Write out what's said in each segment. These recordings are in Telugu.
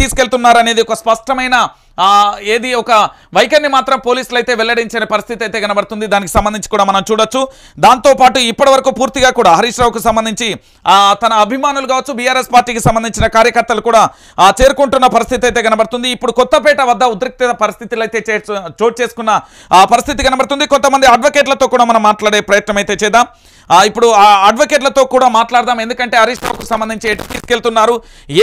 తీసుకెళ్తున్నారు అనేది ఒక స్పష్టమైన ఏది ఒక వైఖరిని మాత్రం పోలీసులు అయితే వెల్లడించిన పరిస్థితి అయితే కనబడుతుంది. దానికి సంబంధించి కూడా మనం చూడొచ్చు. దాంతోపాటు ఇప్పటివరకు పూర్తిగా కూడా హరీష్ రావుకు సంబంధించి తన అభిమానులు కావచ్చు, బీఆర్ఎస్ పార్టీకి సంబంధించిన కార్యకర్తలు కూడా చేరుకుంటున్న పరిస్థితి అయితే కనబడుతుంది. ఇప్పుడు కొత్తపేట వద్ద ఉద్రిక్త పరిస్థితులు అయితే చోటు చేసుకున్న పరిస్థితి కనబడుతుంది. కొంతమంది అడ్వకేట్లతో కూడా మనం మాట్లాడే ప్రయత్నం అయితే చేద్దాం. ఇప్పుడు ఆ అడ్వకేట్లతో కూడా మాట్లాడదాం. ఎందుకంటే హరీష్ రావుకు సంబంధించి ఎటు తీసుకెళ్తున్నారు,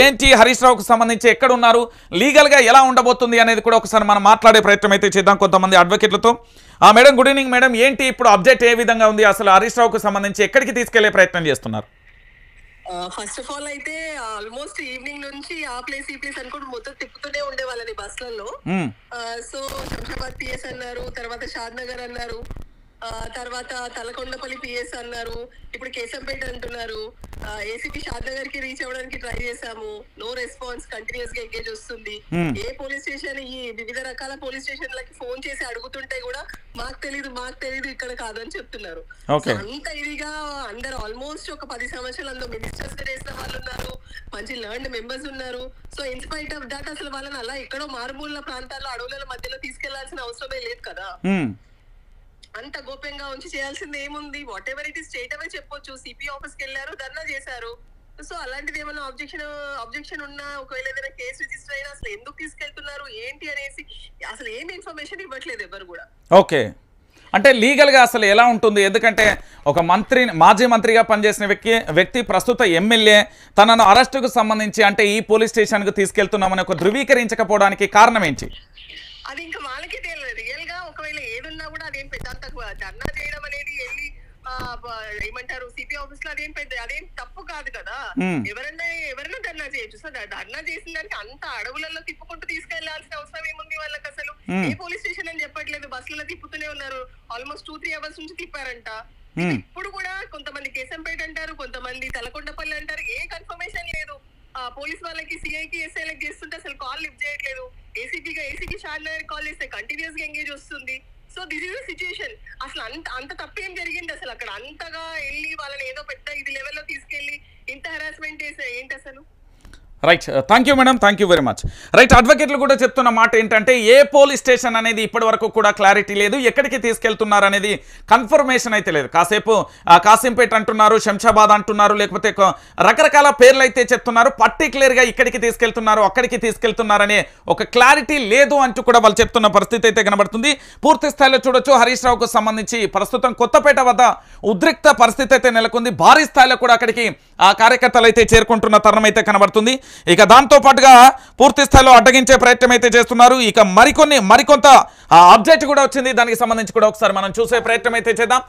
ఏంటి, హరీష్ రావుకు సంబంధించి ఎక్కడ ఉన్నారు, లీగల్గా ఎలా ఉండబోతుంది అనేది కూడా ఒకసారి మనం మాట్లాడే ప్రయత్నం అయితే చేద్దాం కొంతమంది అడ్వకేట్లతో. Madam, good evening madam. ఏంటి ఇప్పుడు అప్డేట్ ఏ విధంగా ఉంది, అసలు హరీష్ రావుకు సంబంధించి ఎక్కడికి తీసుకెళ్లే ప్రయత్నం చేస్తున్నారు? ఫస్ట్ ఆఫ్ ఆల్ అయితే ఆల్మోస్ట్ ఈవినింగ్ నుంచి ఆ ప్లేస్ ఈ ప్లేస్ అనుకుంటూ మొత్తం తిప్పుతూనే ఉండే వాళ్ళని బస్సులలో. సో శంషాబాద్ పిఎస్ అన్నారు, తర్వాత షాద్ నగర్ అన్నారు, తర్వాత తలకొండపల్లి పిఎస్ అన్నారు, ఇప్పుడు కేశంపేట అంటున్నారు. ఏసీపీ షాద్ నగర్ కి రీచ్ అవ్వడానికి ట్రై చేశాము, నో రెస్పాన్స్, కంటిన్యూస్ గా ఎంగేజ్ వస్తుంది. ఏ పోలీస్ స్టేషన్, ఈ వివిధ రకాల పోలీస్ స్టేషన్లకి ఫోన్ చేసి అడుగుతుంటే కూడా మాకు తెలీదు ఇక్కడ కాదని చెప్తున్నారు. అంత ఇదిగా అందరు ఆల్మోస్ట్ ఒక 10 సంవత్సరాలు అందరూ మినిస్టర్స్ గా చేసిన వాళ్ళు ఉన్నారు, మంచి లర్న్డ్ మెంబర్స్ ఉన్నారు. సో ఇన్స్పైట్ ఆఫ్ దాట్ అసలు వాళ్ళని అలా ఎక్కడో మారుమూల ప్రాంతాల్లో అడవుల మధ్యలో తీసుకెళ్లాల్సిన అవసరమే లేదు కదా. అంత గోప్యంగా ఉంచి చేయాల్సింది ఏముంది? Whatever it is straight away చెప్పొచ్చు. సిపి ఆఫీస్ కి వెళ్ళారు, ధర్నా చేశారు. సో అలాంటిది ఏమైనా ఆబ్జెక్షన్ ఉన్నా, ఒకవేళ ఏదైనా కేసు రిజిస్టర్ అయినా అసలు ఎందుకు తీసుకెళ్తున్నారు ఏంటి అనేసి అసలు ఏమి ఇన్ఫర్మేషన్ ఇవ్వట్లేదు ఎవరు కూడా. ఓకే, అంటే లీగల్గా అసలు ఎలా ఉంటుంది? ఎందుకంటే ఒక మాజీ మంత్రిగా పనిచేసిన వ్యక్తి ప్రస్తుత ఎమ్మెల్యే తనను అరెస్టుకు సంబంధించి అంటే ఈ పోలీస్ స్టేషన్కు తీసుకెళ్తున్నామని ఒక ధృవీకరించకపోవడానికి కారణం ఏంటి? అది ఇంకా వాళ్ళకి తెలియదు. రియల్ గా ఒకవేళ ఏదున్నా కూడా అదేం పెద్ద ధర్నా చేయడం అనేది వెళ్ళి ఏమంటారు సిపి ఆఫీస్ లో అదేం తప్పు కాదు కదా. ఎవరైనా ధర్నా చేయొచ్చు. సో ధర్నా చేసిన దానికి అంత అడవులలో తిప్పుకుంటూ తీసుకెళ్లాల్సిన అవసరం ఏముంది వాళ్ళకి? అసలు ఏ పోలీస్ స్టేషన్ అని చెప్పట్లేదు, బస్సులలో తిప్పుతూనే ఉన్నారు. ఆల్మోస్ట్ 2-3 అవర్స్ నుంచి తిప్పారంట. ఇప్పుడు కూడా కొంతమంది కేశంపేట అంటారు, కొంతమంది తలకొండపల్లి అంటారు. ఏ కన్ఫర్మేషన్ లేదు. పోలీస్ వాళ్ళకి సిఐకి ఎస్ఐలకి చేస్తుంటే అసలు కాల్ లిఫ్ట్ చేయట్లేదు. ఏసీకి షాద్ నగర్ కాల్ చేస్తే కంటిన్యూస్ గా ఎంగేజ్ వస్తుంది. So this is the situation. అసలు అంత తప్పేం జరిగింది అసలు అక్కడ? అంతగా వెళ్ళి వాళ్ళని ఏదో పెద్ద ఇది లెవెల్లో తీసుకెళ్లి ఇంత హెరాస్మెంట్ చేసే ఏంటి అసలు? Right, thank you madam, thank you very much. Right, అడ్వకేట్లు కూడా చెప్తున్న మాట ఏంటంటే ఏ పోలీస్ స్టేషన్ అనేది ఇప్పటి వరకు కూడా క్లారిటీ లేదు, ఎక్కడికి తీసుకెళ్తున్నారు అనేది కన్ఫర్మేషన్ అయితే లేదు. కాసింపేట అంటున్నారు, శంషాబాద్ అంటున్నారు, లేకపోతే రకరకాల పేర్లు అయితే చెప్తున్నారు. పర్టికులర్గా ఇక్కడికి తీసుకెళ్తున్నారు, అక్కడికి తీసుకెళ్తున్నారనే ఒక క్లారిటీ లేదు అంటూ కూడా వాళ్ళు చెప్తున్న పరిస్థితి అయితే కనబడుతుంది. పూర్తి స్థాయిలో చూడొచ్చు హరీష్ రావుకు సంబంధించి ప్రస్తుతం కొత్తపేట వద్ద ఉద్రిక్త పరిస్థితి అయితే నెలకొంది. భారీ స్థాయిలో కూడా అక్కడికి కార్యకర్తలు అయితే చేరుకుంటున్న తరుణం అయితే కనబడుతుంది. ఇక దాంతో పాటుగా పూర్తి స్థాయిలో అడ్డగించే ప్రయత్నం అయితే చేస్తున్నారు. ఇక మరికొంత అప్డేట్ కూడా వచ్చింది. దానికి సంబంధించి కూడా ఒకసారి మనం చూసే ప్రయత్నం అయితే చేద్దాం.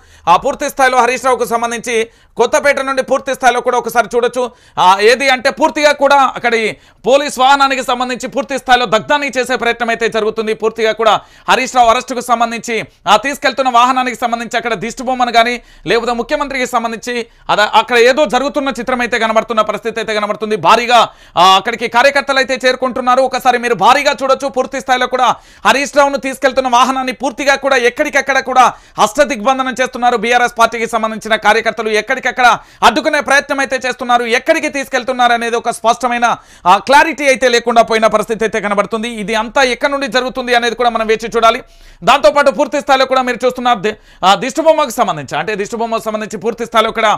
పూర్తి స్థాయిలో హరీష్ రావుకు సంబంధించి కొత్తపేట నుండి పూర్తి స్థాయిలో కూడా ఒకసారి చూడొచ్చు. ఏది అంటే పూర్తిగా కూడా అక్కడి పోలీస్ వాహనానికి సంబంధించి పూర్తి స్థాయిలో దగ్ధాన్ని చేసే ప్రయత్నం అయితే జరుగుతుంది. పూర్తిగా కూడా హరీష్ రావు అరెస్టుకు సంబంధించి తీసుకెళ్తున్న వాహనానికి సంబంధించి అక్కడ దిష్టి బొమ్మను కానీ లేకపోతే ముఖ్యమంత్రికి సంబంధించి అక్కడ ఏదో జరుగుతున్న చిత్రం అయితే కనబడుతున్న పరిస్థితి అయితే కనబడుతుంది. భారీగా అక్కడికి కార్యకర్తలు అయితే చేరుకుంటున్నారు. ఒకసారి మీరు భారీగా చూడొచ్చు. పూర్తి స్థాయిలో కూడా హరీష్ రావును తీసుకెళ్తున్న వాహనాన్ని పూర్తిగా కూడా ఎక్కడికక్కడ కూడా హస్తదిగ్బంధనం చేస్తున్నారు. బీఆర్ఎస్ పార్టీకి సంబంధించిన కార్యకర్తలు ఎక్కడికక్కడ అడ్డుకునే ప్రయత్నం అయితే చేస్తున్నారు. ఎక్కడికి తీసుకెళ్తున్నారు అనేది ఒక స్పష్టమైన క్లారిటీ అయితే లేకుండా పోయిన పరిస్థితి అయితే కనబడుతుంది. ఇది అంతా ఎక్కడి నుండి జరుగుతుంది అనేది కూడా మనం వేచి చూడాలి. దాంతోపాటు పూర్తి స్థాయిలో కూడా మీరు చూస్తున్నారు దిష్టిబొమ్మకు సంబంధించి అంటే దిష్టిబొమ్మకు సంబంధించి పూర్తి స్థాయిలో కూడా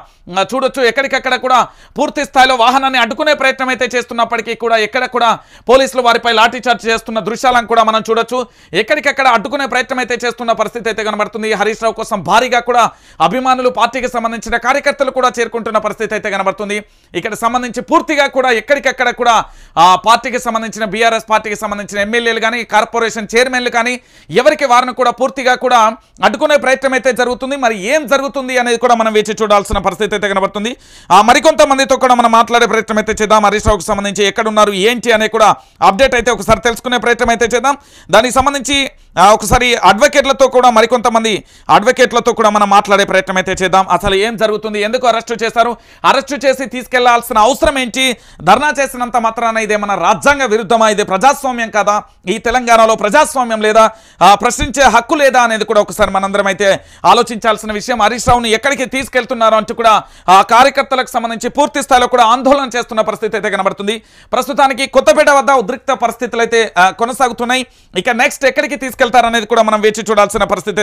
చూడొచ్చు. ఎక్కడికక్కడ కూడా పూర్తి స్థాయిలో వాహనాన్ని అడ్డుకునే ప్రయత్నం అయితే చేస్తున్నప్పటికీ కూడా ఎక్కడ కూడా పోలీసులు వారిపై లాఠీ చార్జ్ చేస్తున్న దృశ్యాలను కూడా మనం చూడొచ్చు. ఎక్కడికక్కడ అడ్డుకునే ప్రయత్నం అయితే చేస్తున్న పరిస్థితి అయితే కనబడుతుంది. హరీష్ రావు కోసం భారీగా కూడా అభిమానులు, పార్టీకి సంబంధించిన కార్యకర్తలు కూడా చేరుకుంటున్న పరిస్థితి అయితే కనబడుతుంది. ఇక్కడ సంబంధించి పూర్తిగా కూడా ఎక్కడికక్కడ కూడా పార్టీకి సంబంధించిన బీఆర్ఎస్ పార్టీకి సంబంధించిన ఎమ్మెల్యేలు కానీ కార్పొరేషన్ చైర్మన్లు కానీ ఎవరికి వారిని కూడా పూర్తిగా కూడా అడ్డుకునే ప్రయత్నం అయితే జరుగుతుంది. మరి ఏం జరుగుతుంది అనేది కూడా మనం వేచి చూడాల్సిన పరిస్థితి అయితే కనబడుతుంది. మరికొంతమందితో కూడా మనం మాట్లాడే ప్రయత్నం అయితే చేద్దాం. హరీష్ రావుకు సంబంధించి ఎక్కడున్నారు ఏంటి అనే కూడా అప్డేట్ అయితే ఒకసారి తెలుసుకునే ప్రయత్నం అయితే చేద్దాం. దానికి సంబంధించి ఒకసారి అడ్వకేట్లతో కూడా మరికొంతమంది అడ్వకేట్లతో కూడా మనం మాట్లాడే ప్రయత్నం అయితే చేద్దాం. అసలు ఏం జరుగుతుంది, ఎందుకు అరెస్టు చేశారు, అరెస్టు చేసి తీసుకెళ్లాల్సిన అవసరం ఏంటి, ధర్నా చేసినంత మాత్రాన ఇదేమన్నా రాజ్యాంగ విరుద్ధమా, ఇది ప్రజాస్వామ్యం కాదా, ఈ తెలంగాణలో ప్రజాస్వామ్యం లేదా, ప్రశ్నించే హక్కు లేదా అనేది కూడా ఒకసారి మనందరం అయితే ఆలోచించాల్సిన విషయం. హరీష్ రావుని ఎక్కడికి తీసుకెళ్తున్నారు అంటూ కూడా కార్యకర్తలకు సంబంధించి పూర్తి స్థాయిలో కూడా ఆందోళన చేస్తున్న పరిస్థితి అయితే కనబడుతుంది. తెలుస్తుంది. ప్రస్తుతానికి కొత్తపేట వద్ద ఉద్రిక్త పరిస్థితులు అయితే కొనసాగుతున్నాయి. ఇక నెక్స్ట్ ఎక్కడికి తీసుకెళ్తారనేది కూడా మనం వేచి చూడాల్సిన పరిస్థితి